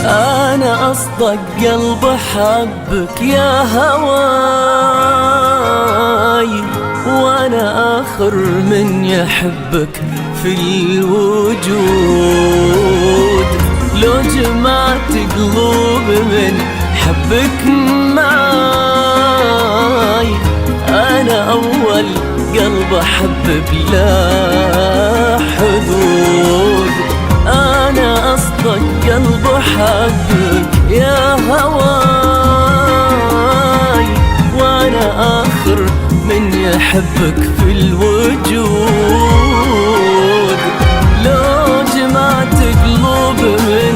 أنا أصدق قلب حبك يا هواي، وأنا آخر من يحبك في الوجود. لو جمعت قلوب من حبك معاي، أنا أول قلب أحب بلا حدود. أنا أصدق قلب حبك يا هواي، وأنا آخر من يحبك في الوجود. لو جمعت قلوب من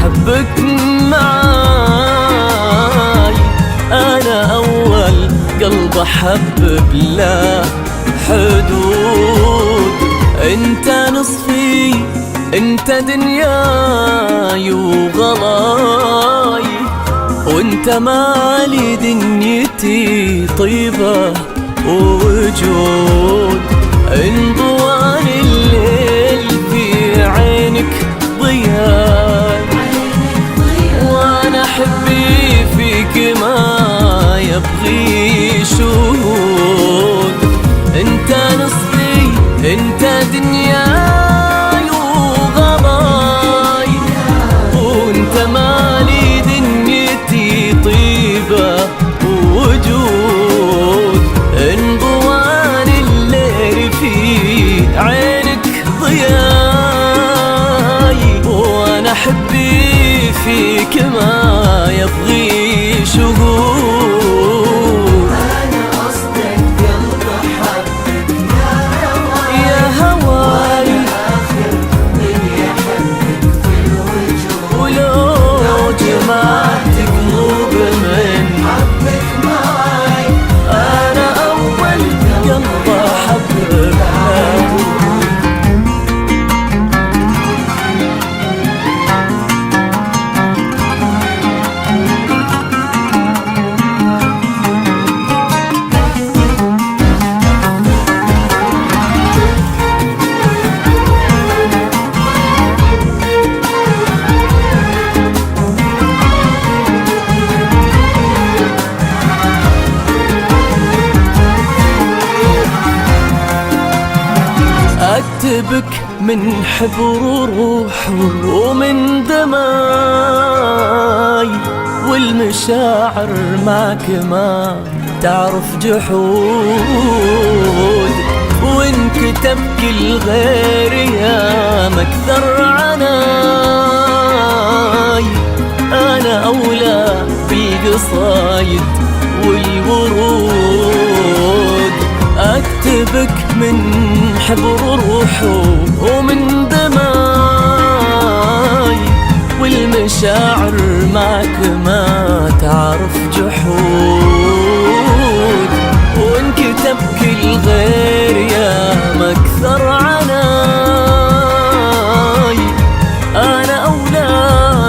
حبك معاي، أنا أول قلب أحب بلا حدود. انت نصفي، انت دنياي وغلاي، وانت مالي دنيتي طيبة ووجود. انضوان الليل في عينك ضياء، وانا حبي فيك ما يبغي شهود. انت نصفي، انت دنياي وغلاي، وانت مالي دنيتي طيبة ووجود. انضوان الليل في عينك ضياي، وانا حبي فيك ما يبغي شهود. أنا أصدق قلب حبك يا هواي، آخر من يحبك في الوجود. ولو جمعت قلوب من حبك معاي، أنا أول قلب أحبك. أكتبك من حبر روح ومن دماي، والمشاعر معك ما تعرف جحود. وإن كتبك الغير يا مكثر عناي، أنا أولى بالقصايد والورود. أكتبك من حبر روح ومن دماي، والمشاعر معك ما تعرف جحود. وإن كتبك الغير يا مكثر عناي، أنا أولى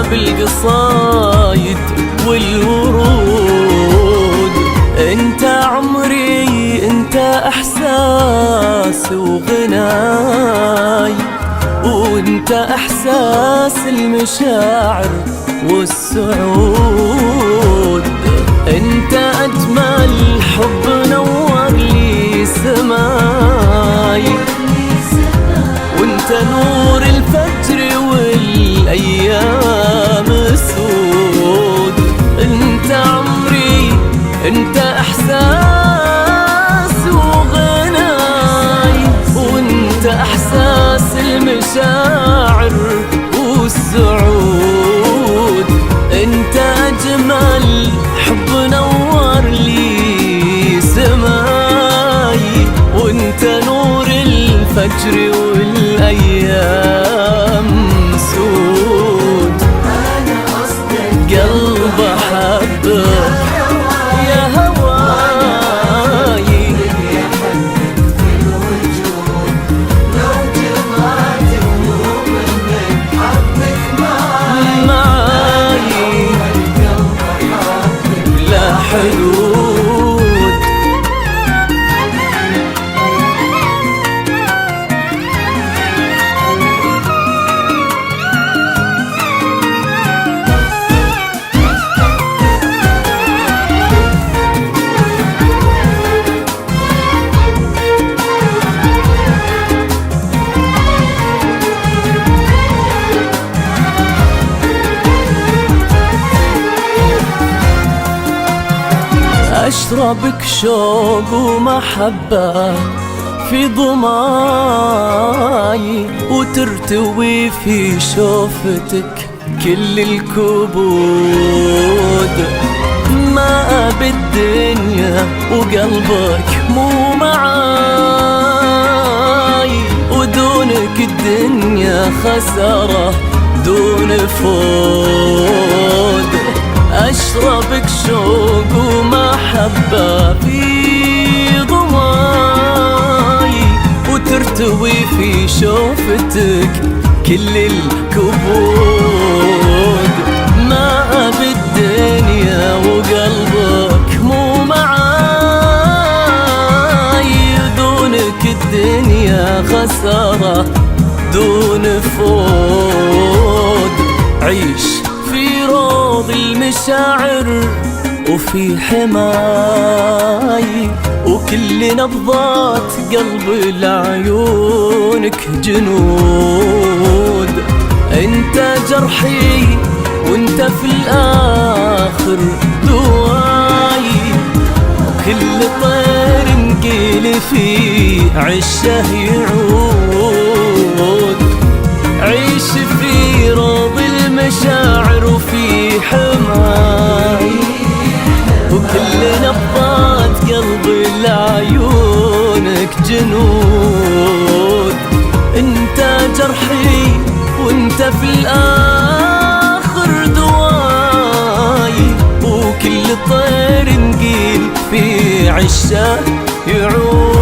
بالقصايد والورود. انت عمري، انت احساس وغناي، وانت احساس المشاعر والسعود. انت اجمل حب نور لي سماي، وانت نور الفجر والايام سود. انت عمري، انت احساس وغناي، وانت احساس المشاعر والسعود. انت اجمل حب نور لي سماي، وانت نور الفجر والايام أشربك شوق ومحبة في ضماي، وترتوي في شوفتك كل الكبود. ما أبي الدنيا وقلبك مو معاي، ودونك الدنيا خسارة دون فود. أشربك شوق ومحبة في ضماي، وترتوي في شوفتك كل الكبود. ما أبي الدنيا وقلبك مو معاي، دونك الدنيا خسارة دون فود. عيش في روض المشاعر وفي حماي، وكل نبضات قلب لعيونك جنود. انت جرحي وانت في الاخر دواي، وكل طير نقيل فيه عشه يعود. عيش في روض المشاعر وفي حماي، وكل نبضات قلبي لعيونك جنود. انت جرحي وانت في الاخر دواي، وكل طير نقيل في عشه يعود.